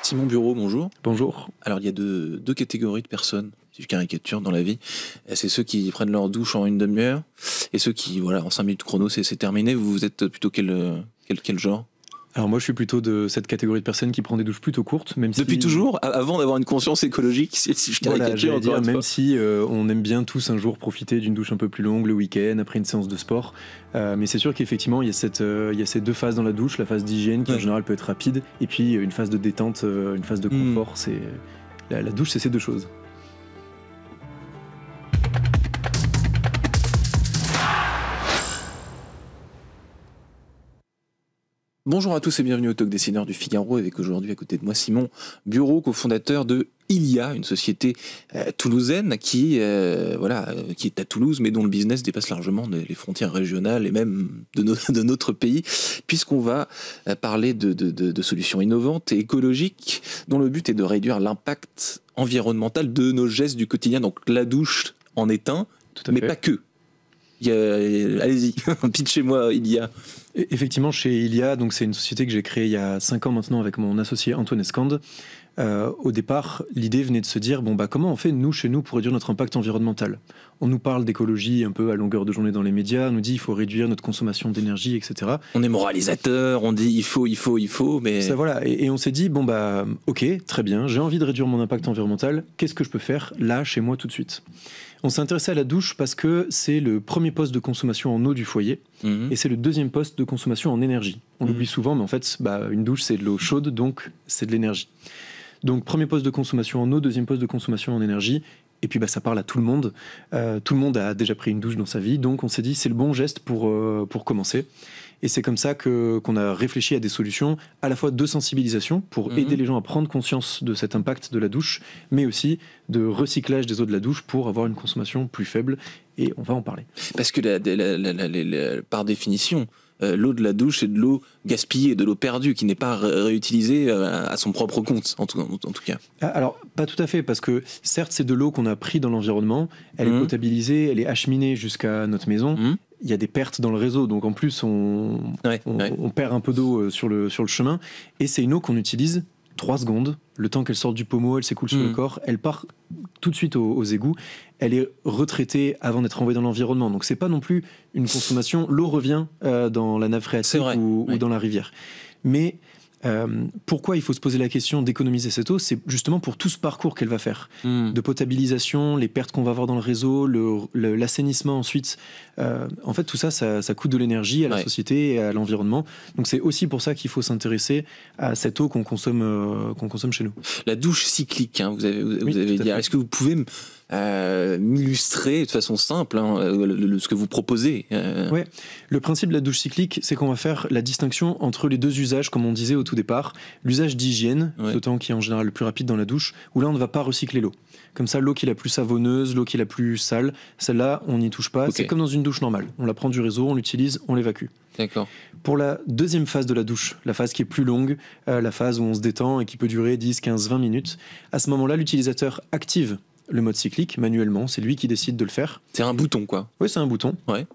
Simon Bureau, bonjour. Bonjour. Alors il y a deux catégories de personnes, si je caricature, dans la vie. C'est ceux qui prennent leur douche en une demi-heure et ceux qui, voilà, en 5 minutes chrono, c'est terminé. Vous êtes plutôt quel genre? Alors moi je suis plutôt de cette catégorie de personnes qui prend des douches plutôt courtes, même Depuis toujours, avant d'avoir une conscience écologique, si je caricature encore une fois. Même si on aime bien tous un jour profiter d'une douche un peu plus longue le week-end après une séance de sport, mais c'est sûr qu'effectivement il y a ces deux phases dans la douche, la phase d'hygiène qui en général peut être rapide, et puis une phase de détente, une phase de confort. C'est la douche, c'est ces deux choses. Bonjour à tous et bienvenue au Talk Dessineur du Figaro, avec aujourd'hui à côté de moi Simon Bureau, cofondateur de Ilia, une société toulousaine qui est à Toulouse, mais dont le business dépasse largement les frontières régionales et même de notre pays, puisqu'on va parler de solutions innovantes et écologiques dont le but est de réduire l'impact environnemental de nos gestes du quotidien. Donc la douche en est un, mais pas que. Allez-y, pitchez-moi Ilia. Effectivement, chez Ilia, donc c'est une société que j'ai créée il y a 5 ans maintenant avec mon associé Antoine Escande. Au départ, l'idée venait de se dire comment on fait chez nous pour réduire notre impact environnemental. On nous parle d'écologie un peu à longueur de journée dans les médias, on nous dit il faut réduire notre consommation d'énergie, etc. On est moralisateur, on dit il faut, mais ça, voilà. Et on s'est dit ok, très bien, j'ai envie de réduire mon impact environnemental. Qu'est-ce que je peux faire là chez moi tout de suite? On s'est intéressé à la douche parce que c'est le premier poste de consommation en eau du foyer et c'est le deuxième poste de consommation en énergie. On l'oublie souvent, mais en fait, une douche, c'est de l'eau chaude, donc c'est de l'énergie. Donc, premier poste de consommation en eau, deuxième poste de consommation en énergie. Et puis, ça parle à tout le monde. Tout le monde a déjà pris une douche dans sa vie, donc on s'est dit c'est le bon geste pour commencer. Et c'est comme ça qu'on a réfléchi à des solutions à la fois de sensibilisation pour aider les gens à prendre conscience de cet impact de la douche, mais aussi de recyclage des eaux de la douche pour avoir une consommation plus faible. Et on va en parler. Parce que par définition, l'eau de la douche, c'est de l'eau gaspillée, de l'eau perdue, qui n'est pas réutilisée à son propre compte, en tout cas. Alors, pas tout à fait, parce que certes, c'est de l'eau qu'on a pris dans l'environnement, elle est potabilisée, elle est acheminée jusqu'à notre maison. Il y a des pertes dans le réseau, donc en plus, on perd un peu d'eau sur le chemin. Et c'est une eau qu'on utilise 3 secondes, le temps qu'elle sorte du pommeau, elle s'écoule sur le corps, elle part tout de suite aux égouts, elle est retraitée avant d'être envoyée dans l'environnement. Donc c'est pas non plus une consommation, l'eau revient dans la nappe phréatique ou dans la rivière. Mais pourquoi il faut se poser la question d'économiser cette eau? C'est justement pour tout ce parcours qu'elle va faire, de potabilisation, les pertes qu'on va avoir dans le réseau, l'assainissement ensuite. En fait, tout ça coûte de l'énergie à la société et à l'environnement. Donc c'est aussi pour ça qu'il faut s'intéresser à cette eau qu'on consomme chez nous. La douche cyclique, vous avez dit. Est-ce que vous pouvez m'illustrer de façon simple ce que vous proposez? Ouais. Le principe de la douche cyclique, c'est qu'on va faire la distinction entre les deux usages, comme on disait au tout départ. L'usage d'hygiène, d'autant qui est en général le plus rapide dans la douche, où là on ne va pas recycler l'eau. Comme ça, l'eau qui est la plus savonneuse, l'eau qui est la plus sale, celle-là, on n'y touche pas. Okay. C'est comme dans une douche normale. On la prend du réseau, on l'utilise, on l'évacue. D'accord. Pour la deuxième phase de la douche, la phase qui est plus longue, la phase où on se détend et qui peut durer 10, 15, 20 minutes, à ce moment-là, l'utilisateur active le mode cyclique manuellement. C'est lui qui décide de le faire. C'est un bouton, quoi. Oui, c'est un bouton. Ouais.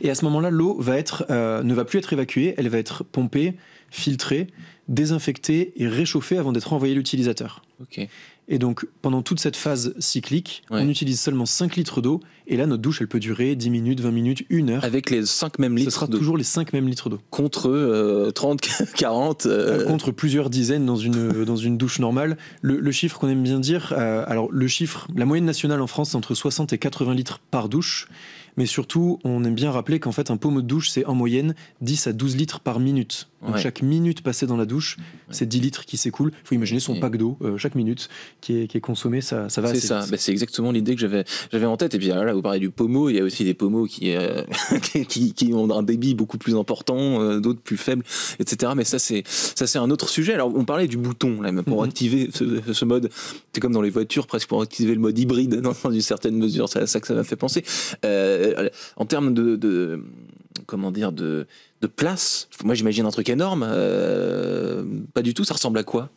Et à ce moment-là, l'eau ne va plus être évacuée, elle va être pompée, filtrée, désinfectée et réchauffée avant d'être envoyée à l'utilisateur. Ok. Et donc, pendant toute cette phase cyclique, on utilise seulement 5 litres d'eau. Et là, notre douche, elle peut durer 10 minutes, 20 minutes, 1 heure. Avec les 5 mêmes litres d'eau. Ce sera toujours les 5 mêmes litres d'eau. Contre 30, 40... Contre plusieurs dizaines dans une douche normale. Le chiffre qu'on aime bien dire, alors le chiffre, la moyenne nationale en France, c'est entre 60 et 80 litres par douche. Mais surtout, on aime bien rappeler qu'en fait, un pommeau de douche, c'est en moyenne 10 à 12 litres par minute. Donc chaque minute passée dans la douche, c'est 10 litres qui s'écoulent. Il faut imaginer son pack d'eau, chaque minute qui est consommée, ça va assez vite. C'est exactement l'idée que j'avais en tête. Et puis là, vous parlez du pommeau, il y a aussi des pommeaux qui ont un débit beaucoup plus important, d'autres plus faibles, etc. Mais ça, c'est un autre sujet. Alors, on parlait du bouton, là, pour activer ce mode. C'est comme dans les voitures, presque pour activer le mode hybride, dans une certaine mesure. C'est à ça que ça m'a fait penser. En termes de place, moi j'imagine un truc énorme, pas du tout, ça ressemble à quoi?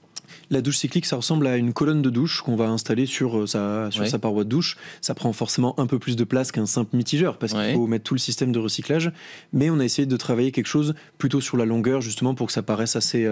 La douche cyclique, ça ressemble à une colonne de douche qu'on va installer sur sa paroi de douche. Ça prend forcément un peu plus de place qu'un simple mitigeur parce qu'il faut mettre tout le système de recyclage. Mais on a essayé de travailler quelque chose plutôt sur la longueur, justement, pour que ça paraisse assez...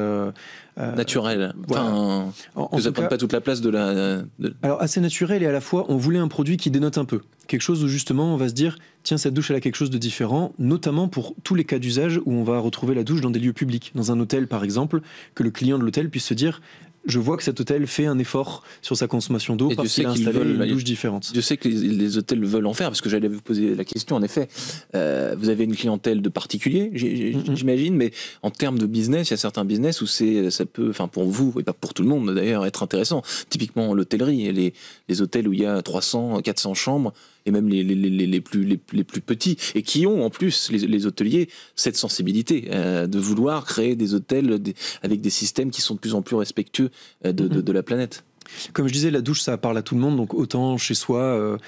naturel. Enfin, que ça ne prenne pas toute la place de la... Alors, assez naturel, et à la fois, on voulait un produit qui dénote un peu. Quelque chose où, justement, on va se dire, tiens, cette douche, elle a quelque chose de différent, notamment pour tous les cas d'usage où on va retrouver la douche dans des lieux publics. Dans un hôtel, par exemple, que le client de l'hôtel puisse se dire... Je vois que cet hôtel fait un effort sur sa consommation d'eau parce qu'il a installé une douche différente. Je sais que les hôtels veulent en faire, parce que j'allais vous poser la question, en effet. Vous avez une clientèle de particuliers, j'imagine, mais en termes de business, il y a certains business où ça peut, enfin pour vous, et pas pour tout le monde d'ailleurs, être intéressant. Typiquement l'hôtellerie, les hôtels où il y a 300, 400 chambres, et même les plus petits, et qui ont en plus, les hôteliers, cette sensibilité de vouloir créer des hôtels avec des systèmes qui sont de plus en plus respectueux de la planète. Comme je disais, la douche, ça parle à tout le monde, donc autant chez soi,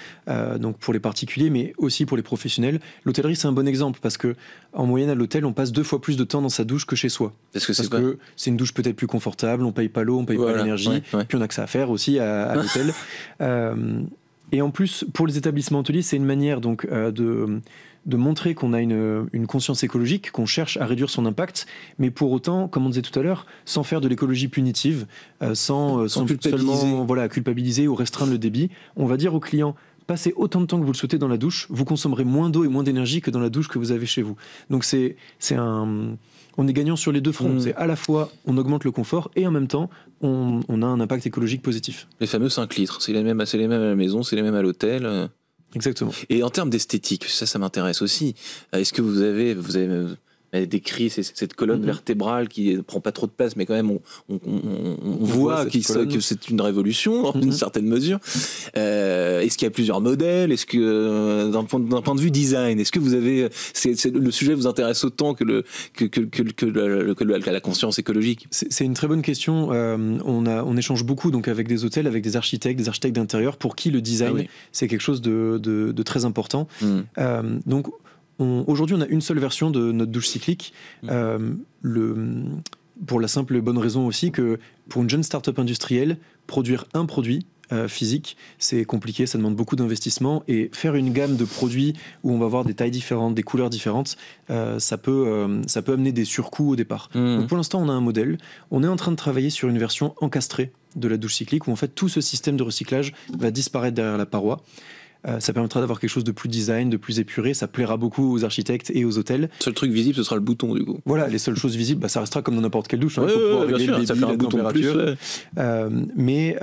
donc pour les particuliers, mais aussi pour les professionnels. L'hôtellerie, c'est un bon exemple, parce que en moyenne, à l'hôtel, on passe 2 fois plus de temps dans sa douche que chez soi. Parce que c'est une douche peut-être plus confortable, on paye pas l'eau, on paye pas l'énergie, puis on a que ça à faire aussi à l'hôtel. Et en plus, pour les établissements hôteliers, c'est une manière donc de montrer qu'on a une conscience écologique, qu'on cherche à réduire son impact, mais pour autant, comme on disait tout à l'heure, sans faire de l'écologie punitive, sans seulement culpabiliser ou restreindre le débit. On va dire aux clients, passez autant de temps que vous le souhaitez dans la douche, vous consommerez moins d'eau et moins d'énergie que dans la douche que vous avez chez vous. Donc on est gagnant sur les deux fronts. C'est à la fois, on augmente le confort et en même temps, on a un impact écologique positif. Les fameux 5 litres, c'est les mêmes à la maison, c'est les mêmes à l'hôtel. Exactement. Et en termes d'esthétique, ça m'intéresse aussi. Est-ce que vous avez décrit cette colonne vertébrale qui ne prend pas trop de place, mais quand même on voit que c'est une révolution dans une certaine mesure. Est-ce qu'il y a plusieurs modèles? Est-ce que d'un point de vue design, est-ce que vous avez le sujet vous intéresse autant que la conscience écologique? C'est une très bonne question. On échange beaucoup donc avec des hôtels, avec des architectes d'intérieur pour qui le design c'est quelque chose de très important. Donc aujourd'hui, on a une seule version de notre douche cyclique. Pour la simple et bonne raison aussi que pour une jeune start-up industrielle, produire un produit physique, c'est compliqué, ça demande beaucoup d'investissement. Et faire une gamme de produits où on va avoir des tailles différentes, des couleurs différentes, ça peut amener des surcoûts au départ. Donc pour l'instant, on a un modèle. On est en train de travailler sur une version encastrée de la douche cyclique où en fait tout ce système de recyclage va disparaître derrière la paroi. Ça permettra d'avoir quelque chose de plus design, de plus épuré. Ça plaira beaucoup aux architectes et aux hôtels. Le seul truc visible, ce sera le bouton, du coup. Voilà, les seules choses visibles, ça restera comme dans n'importe quelle douche. Bien sûr, ça fait un bouton de plus. Mais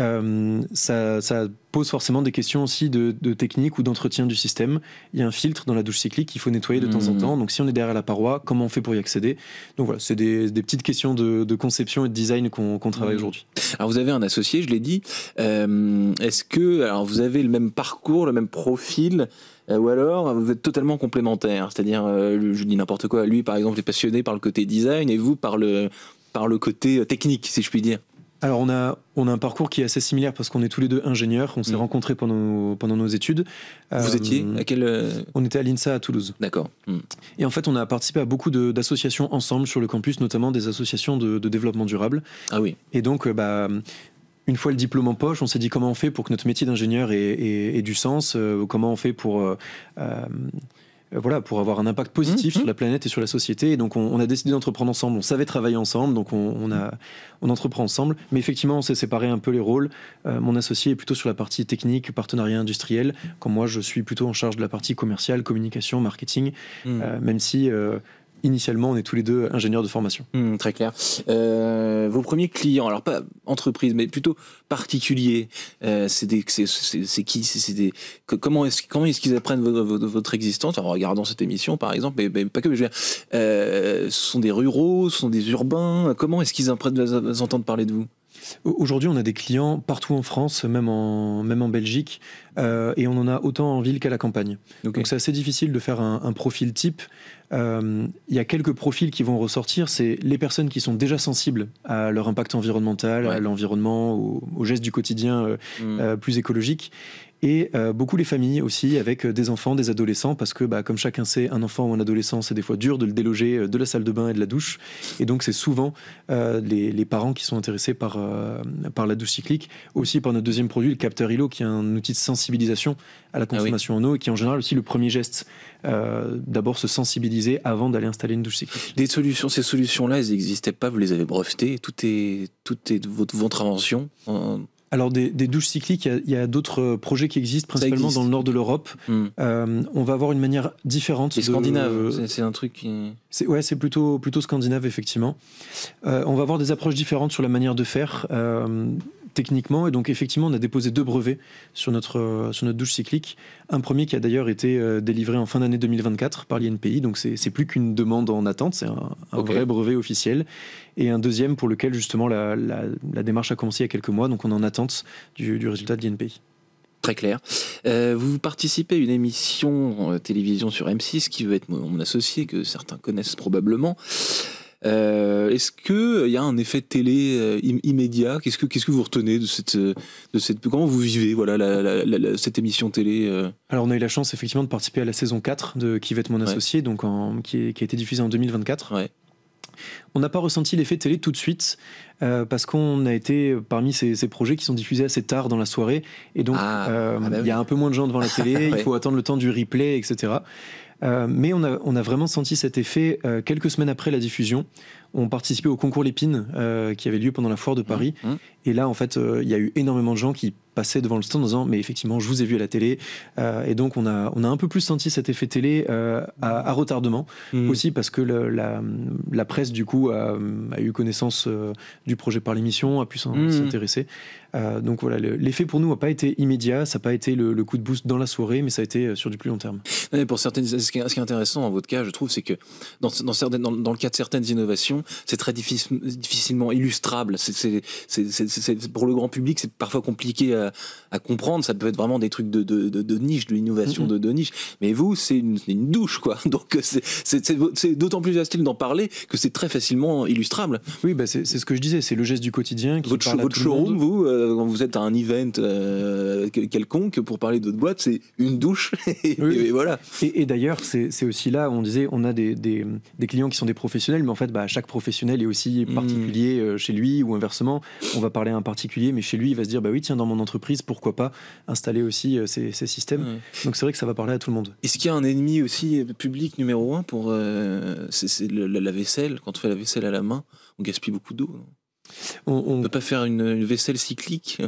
ça pose forcément des questions aussi de technique ou d'entretien du système. Il y a un filtre dans la douche cyclique qu'il faut nettoyer de temps en temps. Donc si on est derrière la paroi, comment on fait pour y accéder? Donc voilà, c'est des petites questions de conception et de design qu'on travaille aujourd'hui. Alors vous avez un associé, je l'ai dit. Est-ce que vous avez le même parcours, le même profil, ou alors vous êtes totalement complémentaires? C'est-à-dire, je dis n'importe quoi, lui par exemple est passionné par le côté design et vous par le côté technique, si je puis dire. Alors on a un parcours qui est assez similaire parce qu'on est tous les deux ingénieurs, on s'est rencontrés pendant nos études. Vous étiez à quel... On était à l'INSA à Toulouse. D'accord. Et en fait on a participé à beaucoup d'associations ensemble sur le campus, notamment des associations de développement durable. Ah oui. Et donc une fois le diplôme en poche, on s'est dit comment on fait pour que notre métier d'ingénieur ait du sens, comment on fait pour avoir un impact positif sur la planète et sur la société. Et donc on a décidé d'entreprendre ensemble. On savait travailler ensemble, donc on entreprend ensemble. Mais effectivement, on s'est séparé un peu les rôles. Mon associé est plutôt sur la partie technique, partenariat industriel, quand moi je suis plutôt en charge de la partie commerciale, communication, marketing, même si... Initialement, on est tous les deux ingénieurs de formation. Très clair. Vos premiers clients, alors pas entreprises, mais plutôt particuliers, c'est qui? Comment est-ce qu'ils apprennent votre existence en regardant cette émission, par exemple, mais pas que. Mais je veux dire, ce sont des ruraux, ce sont des urbains. Comment est-ce qu'ils entendent parler de vous? Aujourd'hui, on a des clients partout en France, même en Belgique, et on en a autant en ville qu'à la campagne. Okay. Donc c'est assez difficile de faire un profil type. il y a quelques profils qui vont ressortir. C'est les personnes qui sont déjà sensibles à leur impact environnemental, à l'environnement, aux gestes du quotidien plus écologiques. Et beaucoup les familles aussi, avec des enfants, des adolescents, parce que comme chacun sait, un enfant ou un adolescent, c'est des fois dur de le déloger de la salle de bain et de la douche. Et donc c'est souvent les parents qui sont intéressés par la douche cyclique, aussi par notre deuxième produit, le capteur ILO, qui est un outil de sensibilisation à la consommation en eau, et qui est en général aussi le premier geste. D'abord se sensibiliser avant d'aller installer une douche cyclique. Ces solutions-là, elles n'existaient pas, vous les avez brevetées, tout est votre invention. Alors des douches cycliques, il y a d'autres projets qui existent, principalement dans le nord de l'Europe. On va avoir une manière différente. C'est scandinave, c'est un truc qui... C'est plutôt scandinave, effectivement. On va avoir des approches différentes sur la manière de faire, techniquement. Et donc, effectivement, on a déposé 2 brevets sur notre douche cyclique. Un premier qui a d'ailleurs été délivré en fin d'année 2024 par l'INPI. Donc, c'est plus qu'une demande en attente, c'est un vrai brevet officiel. Et un deuxième pour lequel, justement, la démarche a commencé il y a quelques mois. Donc, on est en attente du résultat de l'INPI. Très clair. Vous participez à une émission télévision sur M6 qui veut être mon associé, que certains connaissent probablement. Est-ce qu'il y a un effet télé immédiat ? Qu'est-ce que vous retenez de cette comment vous vivez cette émission télé Alors on a eu la chance effectivement de participer à la saison 4 de Qui va être mon associé, donc qui a été diffusée en 2024. Ouais. On n'a pas ressenti l'effet télé tout de suite parce qu'on a été parmi ces projets qui sont diffusés assez tard dans la soirée et donc il y a un peu moins de gens devant la télé, il faut attendre le temps du replay, etc. Mais on a vraiment senti cet effet quelques semaines après la diffusion. On participait au concours Lépine qui avait lieu pendant la foire de Paris. Et là, en fait, il y a eu énormément de gens qui passaient devant le stand en disant « mais effectivement, je vous ai vu à la télé ». Et donc, on a un peu plus senti cet effet télé à retardement. Aussi parce que la presse, du coup, a eu connaissance du projet par l'émission, a pu s'intéresser. Donc voilà, l'effet pour nous n'a pas été immédiat, ça n'a pas été le coup de boost dans la soirée, mais ça a été sur du plus long terme. Ouais, pour certaines, ce qui est intéressant dans votre cas, je trouve, c'est que dans le cas de certaines innovations, c'est très difficilement illustrable. C'est pour le grand public, c'est parfois compliqué à comprendre. Ça peut être vraiment des trucs de niche, de l'innovation de niche. Mais vous, c'est une douche, quoi. Donc c'est d'autant plus facile d'en parler que c'est très facilement illustrable. Oui, c'est ce que je disais, c'est le geste du quotidien qui parle à tout le monde. Votre showroom, vous, quand vous êtes à un event quelconque, pour parler d'autres boîtes, c'est une douche. Et voilà. Et d'ailleurs, c'est aussi là où on disait, on a des clients qui sont des professionnels, mais en fait, chaque professionnel est aussi particulier chez lui, ou inversement, on va parler à un particulier, mais chez lui, il va se dire, oui, tiens, dans mon entreprise, pourquoi pas installer aussi ces systèmes. Donc c'est vrai que ça va parler à tout le monde. Est-ce qu'il y a un ennemi aussi public numéro 1 pour c'est la vaisselle? Quand on fait la vaisselle à la main, on gaspille beaucoup d'eau. On ne peut pas faire une vaisselle cyclique.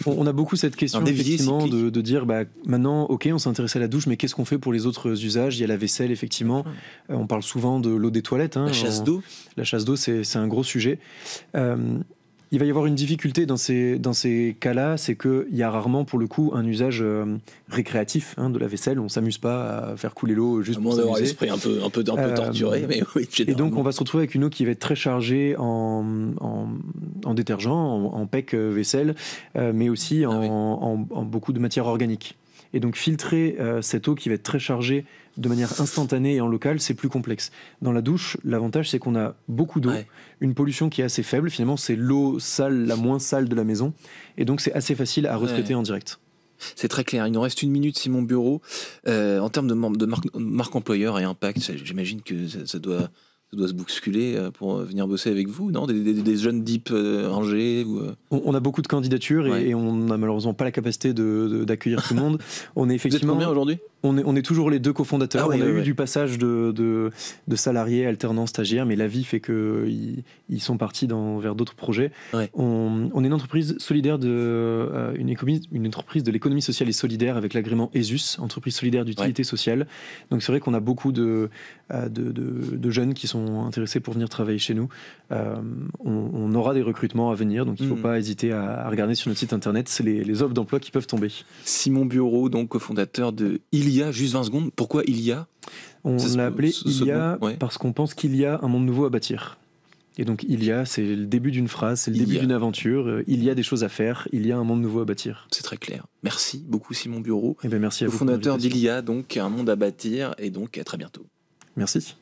On a beaucoup cette question effectivement de dire maintenant ok, on s'est intéressé à la douche, mais qu'est-ce qu'on fait pour les autres usages? Il y a la vaisselle effectivement, on parle souvent de l'eau des toilettes, la chasse d'eau. La chasse d'eau, c'est un gros sujet. Il va y avoir une difficulté dans ces cas-là, c'est qu'il y a rarement pour le coup un usage récréatif de la vaisselle. On ne s'amuse pas à faire couler l'eau juste pour s'amuser. L'esprit un peu torturé, mais oui. Et donc on va se retrouver avec une eau qui va être très chargée en détergent, en PEC vaisselle, mais aussi en beaucoup de matières organiques. Et donc filtrer cette eau qui va être très chargée de manière instantanée et en local, c'est plus complexe. Dans la douche, l'avantage, c'est qu'on a beaucoup d'eau, une pollution qui est assez faible. Finalement, c'est l'eau sale, la moins sale de la maison. Et donc, c'est assez facile à retraiter en direct. C'est très clair. Il nous reste 1 minute, Simon Bureau. En termes de marque employeur et impact, j'imagine que ça doit se bousculer pour venir bosser avec vous, non? Des jeunes deep Angers On a beaucoup de candidatures et on n'a malheureusement pas la capacité d'accueillir tout le monde. On est effectivement. Vous êtes combien aujourd'hui? On est toujours les 2 cofondateurs. On a eu du passage de salariés, alternants, stagiaires, mais la vie fait qu'ils sont partis vers d'autres projets. On est une entreprise solidaire une entreprise de l'économie sociale et solidaire avec l'agrément ESUS, entreprise solidaire d'utilité sociale. Donc c'est vrai qu'on a beaucoup de jeunes qui sont intéressés pour venir travailler chez nous. On aura des recrutements à venir, donc il ne faut pas hésiter à regarder sur notre site internet, c'est les offres d'emploi qui peuvent tomber. Simon Bureau, donc cofondateur de ILIA, juste 20 secondes. Pourquoi ILIA? On l'a appelé ILIA parce qu'on pense qu'il y a un monde nouveau à bâtir. Et donc ILIA, c'est le début d'une phrase, c'est le début d'une aventure. Il y a des choses à faire, il y a un monde nouveau à bâtir. C'est très clair. Merci beaucoup Simon Bureau. Merci à vous. Cofondateur d'ILIA, donc un monde à bâtir, et donc à très bientôt. Merci.